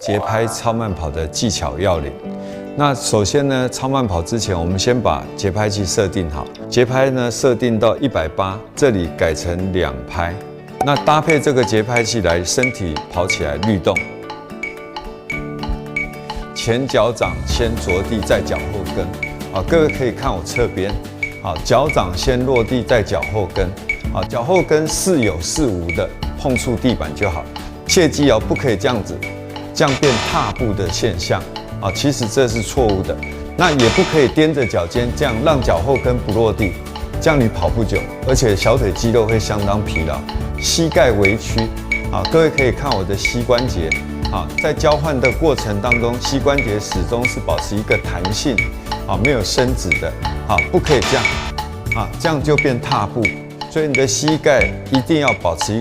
节拍超慢跑的技巧要领。那首先呢，超慢跑之前，我们先把节拍器设定好，节拍呢设定到180，这里改成2拍。那搭配这个节拍器来，身体跑起来律动。前脚掌先着地，再脚后跟。好，各位可以看我侧边。好，脚掌先落地，再脚后跟。好，脚后跟似有似无的碰触地板就好。切记哦，不可以这样子，这样变踏步的现象。啊，其实这是错误的。那也不可以踮着脚尖，这样让脚后跟不落地，这样你跑不久，而且小腿肌肉会相当疲劳。膝盖微屈，啊，各位可以看我的膝关节，啊，在交换的过程当中，膝关节始终是保持一个弹性，啊，没有伸直的，啊，不可以这样，啊，这样就变踏步。所以你的膝盖一定要保持一个